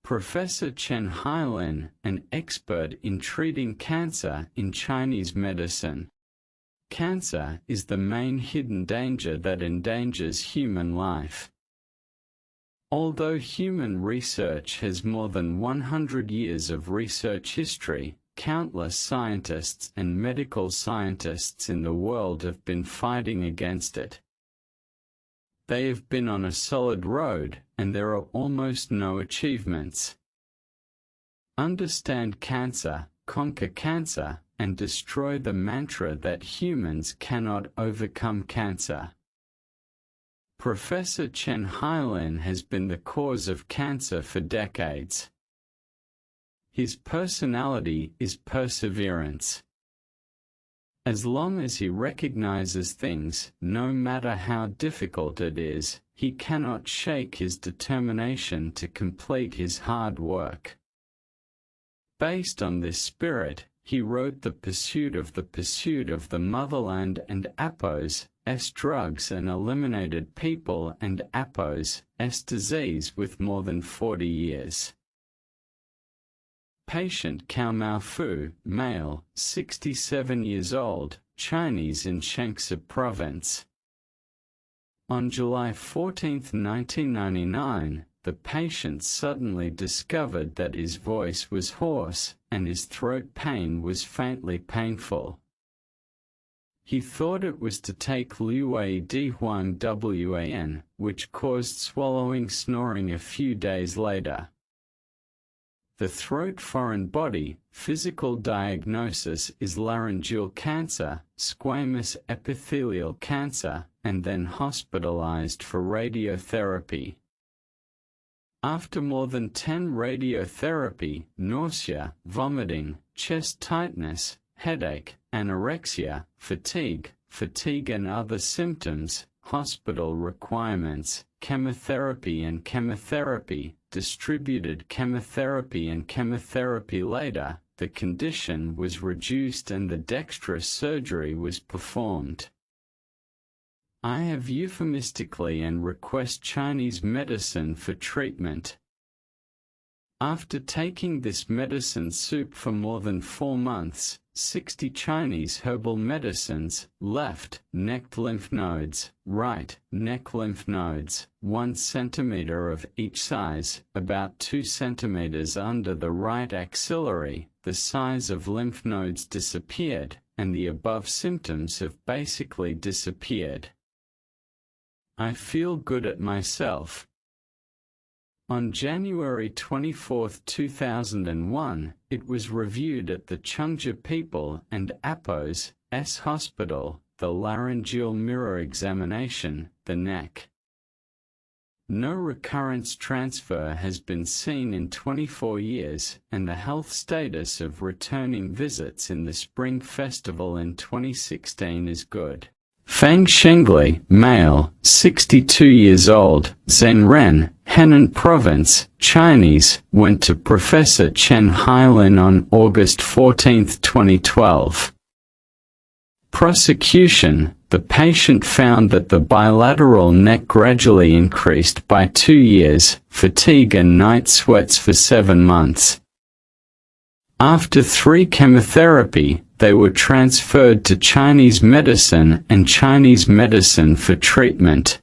Professor Chen Hailin, an expert in treating cancer in Chinese medicine. Cancer is the main hidden danger that endangers human life. Although human research has more than 100 years of research history, countless scientists and medical scientists in the world have been fighting against it. They have been on a solid road, and there are almost no achievements. Understand cancer, conquer cancer, and destroy the mantra that humans cannot overcome cancer. Professor Chen Hailin has been the cause of cancer for decades. His personality is perseverance. As long as he recognizes things, no matter how difficult it is, he cannot shake his determination to complete his hard work. Based on this spirit, he wrote The Pursuit of the Motherland and Apo's drugs and eliminated people and Apo's disease with more than 40 years. Patient Cao Maofu, male, 67 years old, Chinese in Shaanxi Province. On July 14, 1999, the patient suddenly discovered that his voice was hoarse, and his throat pain was faintly painful. He thought it was to take Luai Dihuang Wan, which caused swallowing snoring a few days later. The throat foreign body physical diagnosis is laryngeal cancer, squamous epithelial cancer, and then hospitalized for radiotherapy. After more than 10 radiotherapy, nausea, vomiting, chest tightness, headache, anorexia, fatigue and other symptoms, hospital requirements, chemotherapy, distributed chemotherapy and chemotherapy later, the condition was reduced and the dexterous surgery was performed. I have euphemistically and request Chinese medicine for treatment. After taking this medicine soup for more than 4 months, 60 Chinese herbal medicines, left neck lymph nodes, right neck lymph nodes, 1 centimeter of each size, about 2 centimeters under the right axillary, the size of lymph nodes disappeared, and the above symptoms have basically disappeared. I feel good at myself. On January 24, 2001, it was reviewed at the Chengzhi People and Apo's Hospital, the laryngeal mirror examination, the neck. No recurrence transfer has been seen in 24 years, and the health status of returning visits in the Spring Festival in 2016 is good. Fang Shengli, male, 62 years old, Zhenren, Henan Province, Chinese, went to Professor Chen Hailin on August 14, 2012. Prosecution: the patient found that the bilateral neck gradually increased by 2 years, fatigue and night sweats for 7 months. After 3 chemotherapy, they were transferred to Chinese medicine and Chinese medicine for treatment.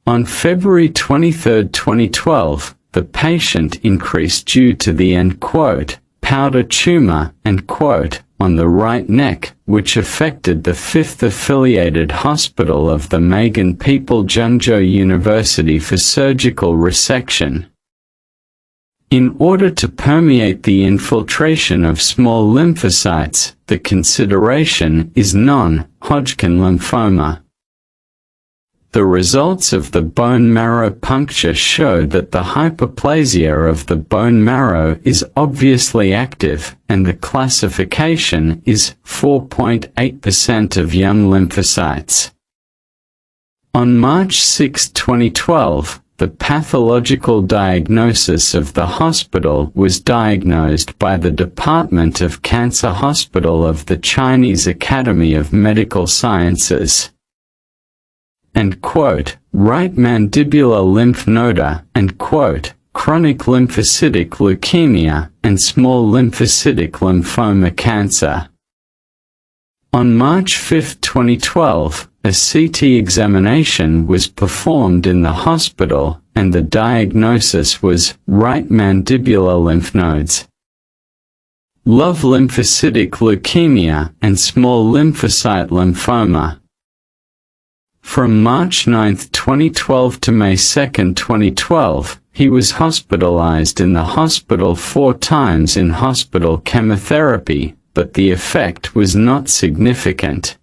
On February 23, 2012, the patient increased due to the powder tumor on the right neck, which affected the 5th affiliated hospital of the Megan People Zhengzhou University for surgical resection. In order to permeate the infiltration of small lymphocytes, the consideration is non-Hodgkin lymphoma. The results of the bone marrow puncture show that the hyperplasia of the bone marrow is obviously active, and the classification is 4.8% of young lymphocytes. On March 6, 2012, the pathological diagnosis of the hospital was diagnosed by the Department of Cancer Hospital of the Chinese Academy of Medical Sciences. Right mandibular lymph noda, chronic lymphocytic leukemia, and small lymphocytic lymphoma cancer. On March 5, 2012, a CT examination was performed in the hospital, and the diagnosis was right mandibular lymph nodes, low lymphocytic leukemia, and small lymphocyte lymphoma. From March 9, 2012 to May 2, 2012, he was hospitalized in the hospital 4 times in hospital chemotherapy, but the effect was not significant.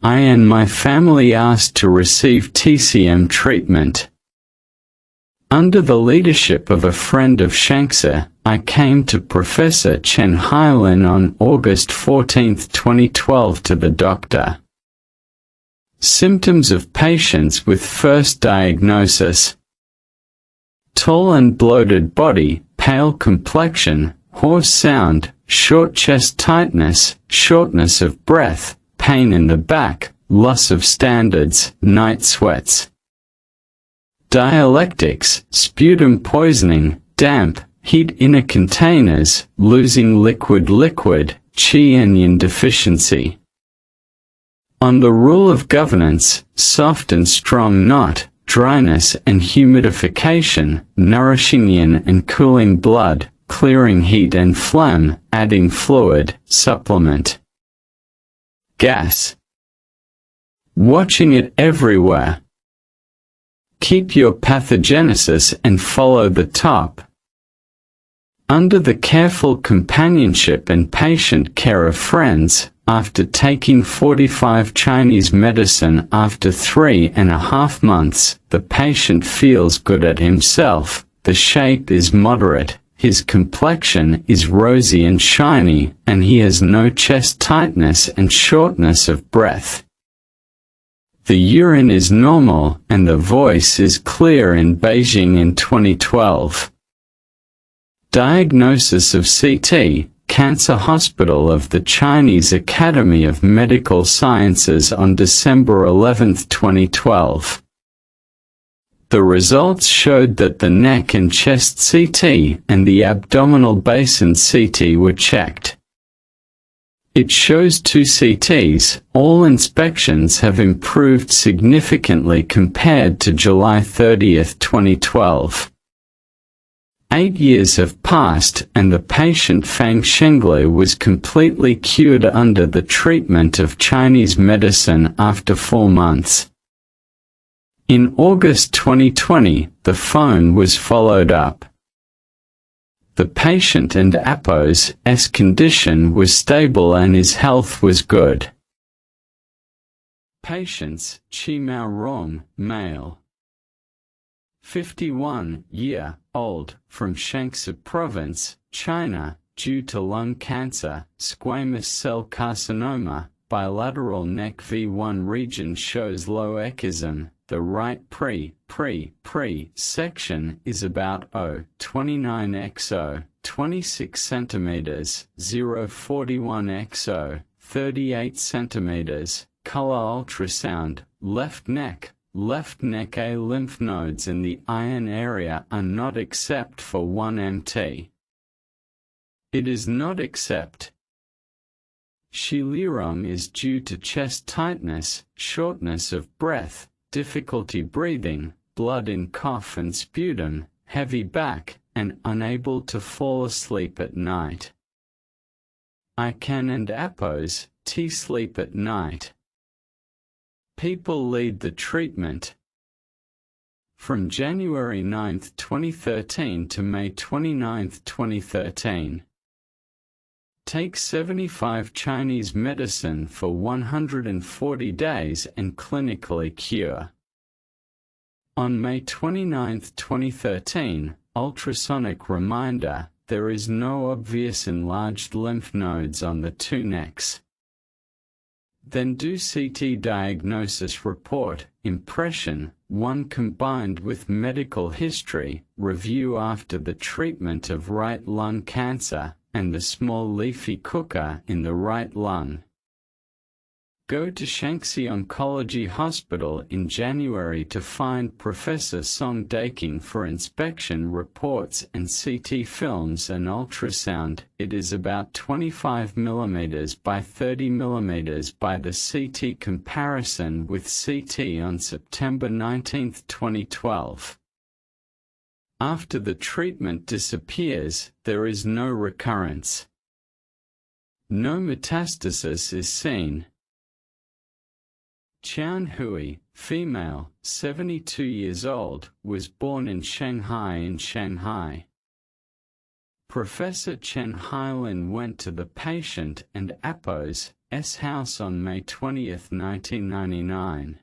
I and my family asked to receive TCM treatment. Under the leadership of a friend of Shanxi, I came to Professor Chen Hailin on August 14, 2012 to the doctor. Symptoms of patients with first diagnosis: tall and bloated body, pale complexion, hoarse sound, short chest tightness, shortness of breath, pain in the back, loss of standards, night sweats. Dialectics: sputum poisoning, damp, heat inner containers, losing liquid, qi and yin deficiency. On the rule of governance: soft and strong knot, dryness and humidification, nourishing yin and cooling blood, clearing heat and phlegm, adding fluid, supplement. Gas: watching it everywhere. Keep your pathogenesis and follow the top. Under the careful companionship and patient care of friends, after taking 45 Chinese medicine after 3.5 months, the patient feels good at himself, the shape is moderate, his complexion is rosy and shiny, and he has no chest tightness and shortness of breath. The urine is normal, and the voice is clear in Beijing in 2012. Diagnosis of CT, Cancer Hospital of the Chinese Academy of Medical Sciences on December 11, 2012. The results showed that the neck and chest CT and the abdominal basin CT were checked. It shows 2 CTs. All inspections have improved significantly compared to July 30, 2012. 8 years have passed, and the patient Fang Shengli was completely cured under the treatment of Chinese medicine after 4 months. In August 2020, the phone was followed up. The patient and Apo's condition was stable and his health was good. Patients: Chi Mao Rong, male, 51-year-old, from Shanxi Province, China, due to lung cancer, squamous cell carcinoma, bilateral neck V1 region shows low echism. The right pre section is about 0.29 x 26 cm, 0.41 x 38 cm, color ultrasound, left neck A lymph nodes in the iron area are not except for 1 mt. It is not except. Shilirong is due to chest tightness, shortness of breath, difficulty breathing, blood in cough and sputum, heavy back, and unable to fall asleep at night. Ican and Apos, sleep at night. People lead the treatment. From January 9, 2013 to May 29, 2013. Take 75 Chinese medicine for 140 days and clinically cure. On May 29, 2013, ultrasonic reminder: there is no obvious enlarged lymph nodes on the 2 necks. Then do CT diagnosis report, impression 1 combined with medical history, review after the treatment of right lung cancer, and the small leafy cooker in the right lung. Go to Shanxi Oncology Hospital in January to find Professor Song Daking for inspection reports and CT films and ultrasound. It is about 25 mm by 30 mm by the CT comparison with CT on September 19, 2012. After the treatment disappears, there is no recurrence. No metastasis is seen. Chen Hui, female, 72 years old, was born in Shanghai. Professor Chen Hailin went to the patient and APO's house on May 20, 1999.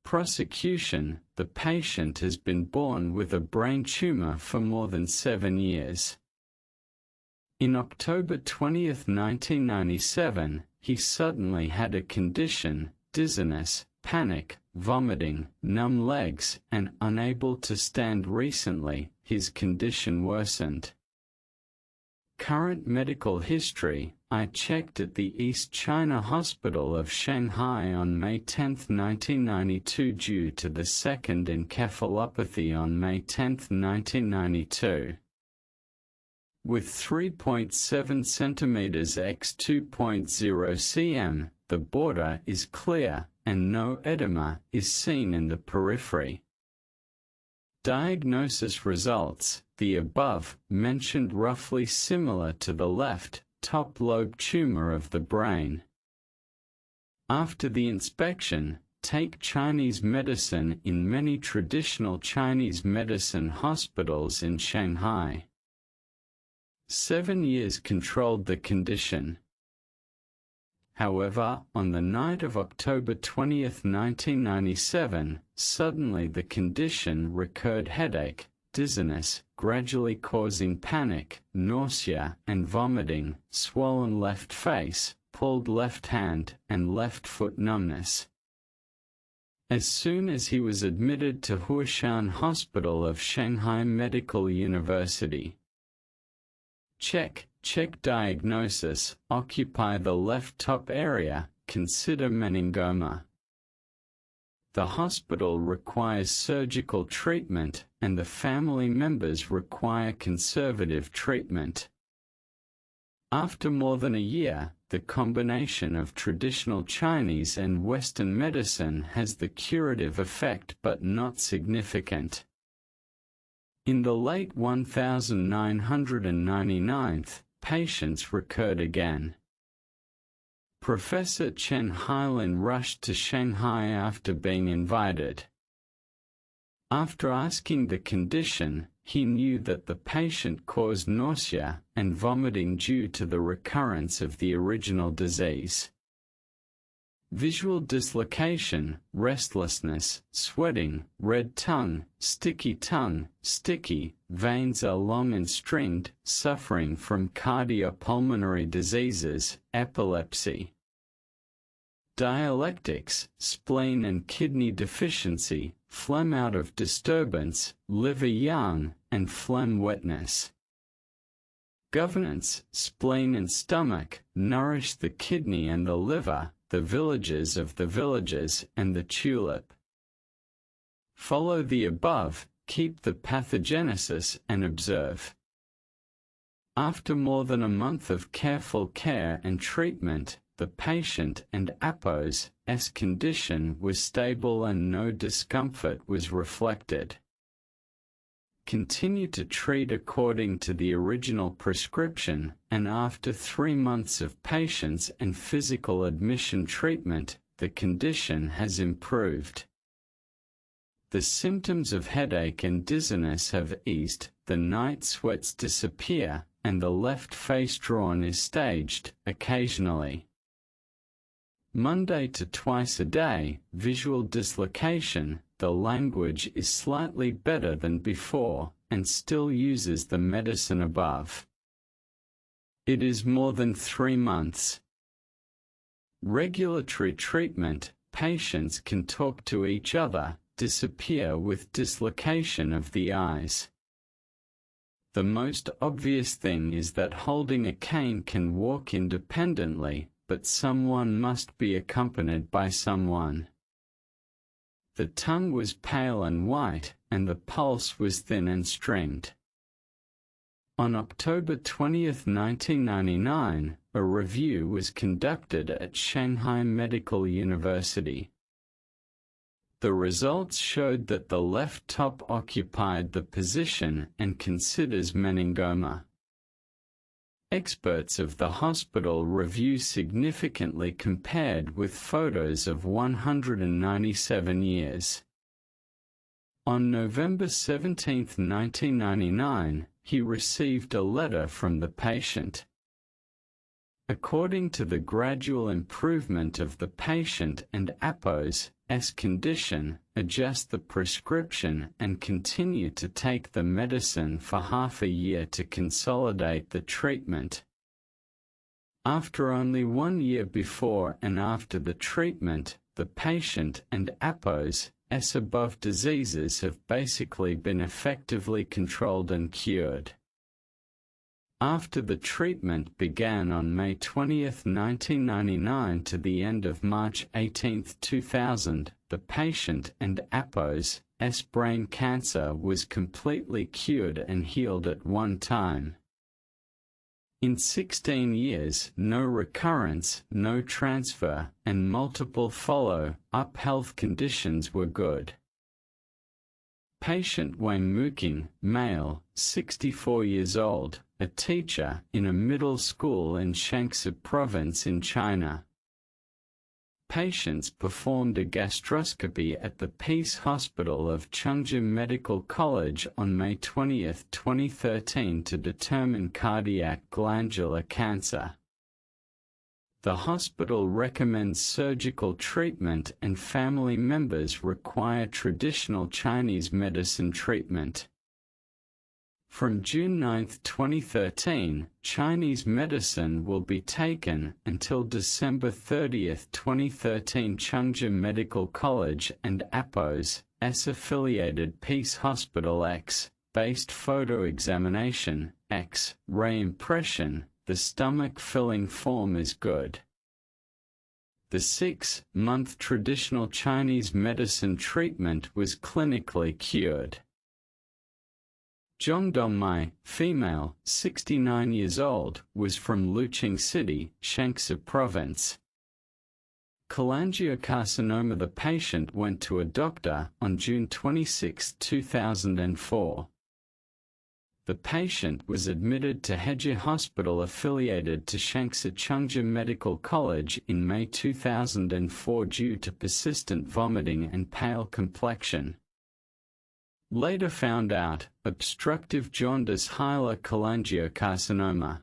Prosecution: the patient has been born with a brain tumor for more than 7 years. In October 20, 1997, he suddenly had a condition, dizziness, panic, vomiting, numb legs, and unable to stand. Recently, his condition worsened. Current medical history: I checked at the East China Hospital of Shanghai on May 10, 1992 due to the second encephalopathy on May 10, 1992. With 3.7 cm x 2.0 cm, the border is clear, and no edema is seen in the periphery. Diagnosis results: the above mentioned roughly similar to the left top lobe tumor of the brain. After the inspection, take Chinese medicine in many traditional Chinese medicine hospitals in Shanghai. 7 years controlled the condition. However, on the night of October 20, 1997, suddenly the condition recurred: headache, dizziness, gradually causing panic, nausea and vomiting, swollen left face, pulled left hand, and left foot numbness. As soon as he was admitted to Huashan Hospital of Shanghai Medical University. Check diagnosis: occupy the left top area, consider meningoma. The hospital requires surgical treatment, and the family members require conservative treatment. After more than a year, the combination of traditional Chinese and Western medicine has the curative effect but not significant. In the late 1999th, patients recurred again. Professor Chen Hailin rushed to Shanghai after being invited. After asking the condition, he knew that the patient caused nausea and vomiting due to the recurrence of the original disease. Visual dislocation, restlessness, sweating, red tongue, sticky, veins are long and stringed, suffering from cardiopulmonary diseases, epilepsy. Dialectics, spleen and kidney deficiency, phlegm out of disturbance, liver yang, and phlegm wetness. Governance, spleen and stomach, nourish the kidney and the liver, the villages of the villages, and the tulip. Follow the above, keep the pathogenesis, and observe. After more than a month of careful care and treatment, the patient and APO's condition was stable and no discomfort was reflected. Continue to treat according to the original prescription, and after 3 months of patience and physical admission treatment, the condition has improved. The symptoms of headache and dizziness have eased, the night sweats disappear, and the left face drawn is staged, occasionally. Monday to twice a day, visual dislocation, the language is slightly better than before, and still uses the medicine above. It is more than 3 months. Regulatory treatment, patients can talk to each other, disappear with dislocation of the eyes. The most obvious thing is that holding a cane can walk independently, but someone must be accompanied by someone. The tongue was pale and white, and the pulse was thin and stringed. On October 20, 1999, a review was conducted at Shanghai Medical University. The results showed that the left top occupied the position and considers meningoma. Experts of the hospital review significantly compared with photos of 197 years. On November 17, 1999, he received a letter from the patient. According to the gradual improvement of the patient and APO's condition, adjust the prescription and continue to take the medicine for half a year to consolidate the treatment. After only 1 year before and after the treatment, the patient and APO's above diseases have basically been effectively controlled and cured. After the treatment began on May 20, 1999 to the end of March 18, 2000, the patient and APO's brain cancer was completely cured and healed at one time. In 16 years, no recurrence, no transfer, and multiple follow-up health conditions were good. Patient Wang Muqing, male, 64 years old, a teacher in a middle school in Shaanxi Province in China. Patients performed a gastroscopy at the Peace Hospital of Chengdu Medical College on May 20, 2013 to determine cardiac glandular cancer. The hospital recommends surgical treatment and family members require traditional Chinese medicine treatment. From June 9, 2013, Chinese medicine will be taken until December 30, 2013. Chengdu Medical College and APO's affiliated Peace Hospital based photo examination, X-ray impression, the stomach filling form is good. The 6-month traditional Chinese medicine treatment was clinically cured. Zhang Dongmai, female, 69 years old, was from Luqing City, Shaanxi Province. Cholangiocarcinoma. The patient went to a doctor on June 26, 2004. The patient was admitted to Heji Hospital affiliated to Shaanxi Chengdu Medical College in May 2004 due to persistent vomiting and pale complexion. Later found out, obstructive jaundice hilar cholangiocarcinoma.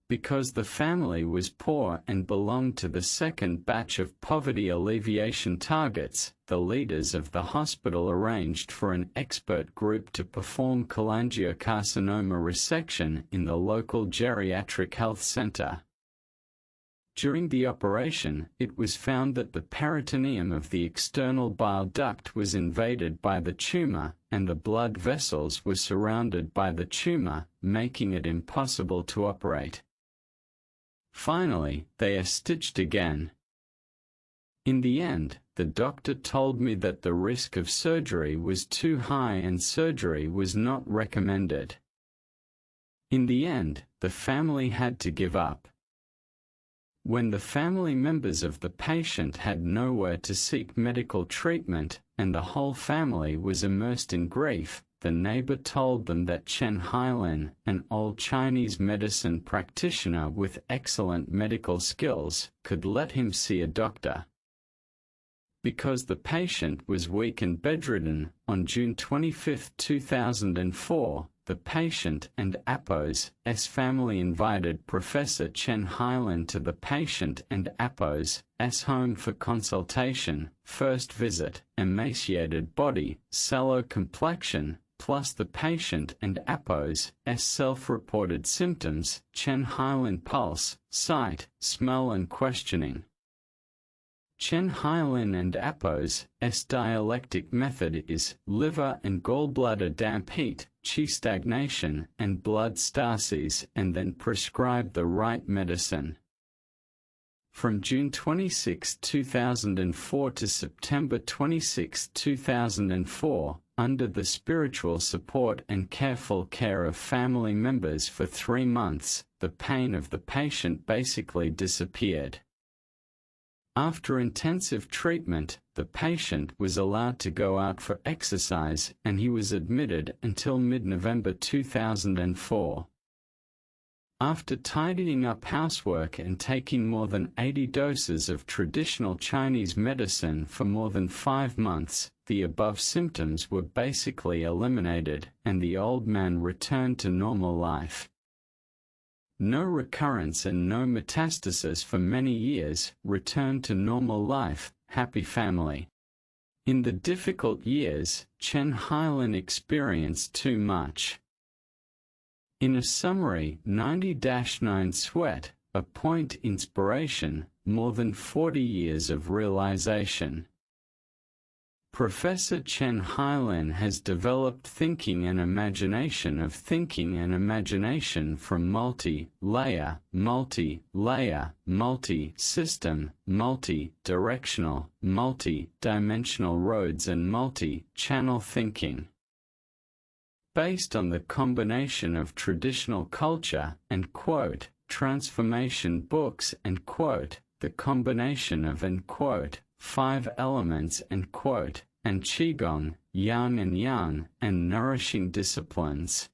Because the family was poor and belonged to the second batch of poverty alleviation targets, the leaders of the hospital arranged for an expert group to perform cholangiocarcinoma resection in the local geriatric health center. During the operation, it was found that the peritoneum of the external bile duct was invaded by the tumor, and the blood vessels were surrounded by the tumor, making it impossible to operate. Finally, they are stitched again. In the end, the doctor told me that the risk of surgery was too high and surgery was not recommended. In the end, the family had to give up. When the family members of the patient had nowhere to seek medical treatment, and the whole family was immersed in grief, the neighbor told them that Chen Hailin, an old Chinese medicine practitioner with excellent medical skills, could let him see a doctor. Because the patient was weak and bedridden, on June 25, 2004, the patient and APO's family invited Professor Chen Hailin to the patient and APO's home for consultation. First visit, emaciated body, sallow complexion, plus the patient and APO's self-reported symptoms, Chen Hailin pulse, sight, smell and questioning. Chen Hailin and APO's dialectic method is liver and gallbladder damp heat, qi stagnation, and blood stasis, and then prescribe the right medicine. From June 26, 2004 to September 26, 2004, under the spiritual support and careful care of family members for 3 months, the pain of the patient basically disappeared. After intensive treatment, the patient was allowed to go out for exercise and he was admitted until mid-November 2004. After tidying up housework and taking more than 80 doses of traditional Chinese medicine for more than 5 months, the above symptoms were basically eliminated and the old man returned to normal life. No recurrence and no metastasis for many years, returned to normal life, happy family. In the difficult years, Chen Hailin experienced too much. In a summary, 90-9 sweat, a point inspiration, more than 40 years of realization. Professor Chen Hailin has developed thinking and imagination of thinking and imagination from multi-layer, multi-system, multi-directional, multi-dimensional roads and multi-channel thinking. Based on the combination of traditional culture and transformation books and the combination of 5 elements and Qigong, Yang and Yang, and nourishing disciplines.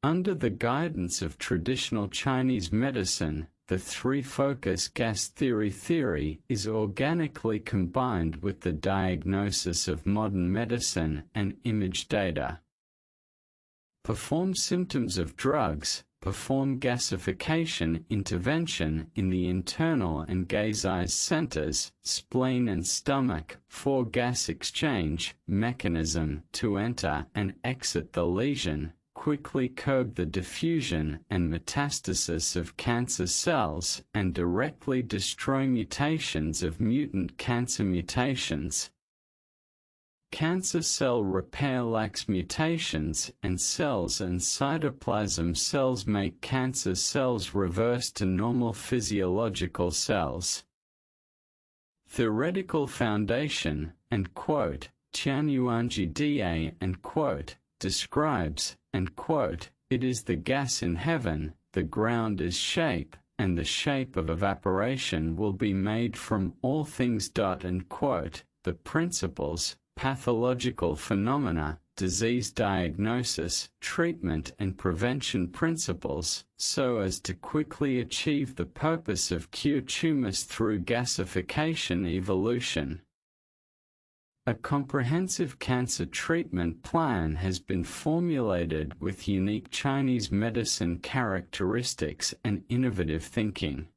Under the guidance of traditional Chinese medicine, the three-focus gas theory is organically combined with the diagnosis of modern medicine and image data. Perform symptoms of drugs, perform gasification intervention in the internal and gaseous centers, spleen and stomach, for gas exchange mechanism to enter and exit the lesion, quickly curb the diffusion and metastasis of cancer cells and directly destroy mutations of mutant cancer mutations. Cancer cell repair lacks mutations, and cells and cytoplasm cells make cancer cells reverse to normal physiological cells. Theoretical foundation, Tianyuanji Da, describes, it is the gas in heaven, the ground is shape, and the shape of evaporation will be made from all things. The principles, pathological phenomena, disease diagnosis, treatment and prevention principles, so as to quickly achieve the purpose of cure tumors through gasification evolution. A comprehensive cancer treatment plan has been formulated with unique Chinese medicine characteristics and innovative thinking.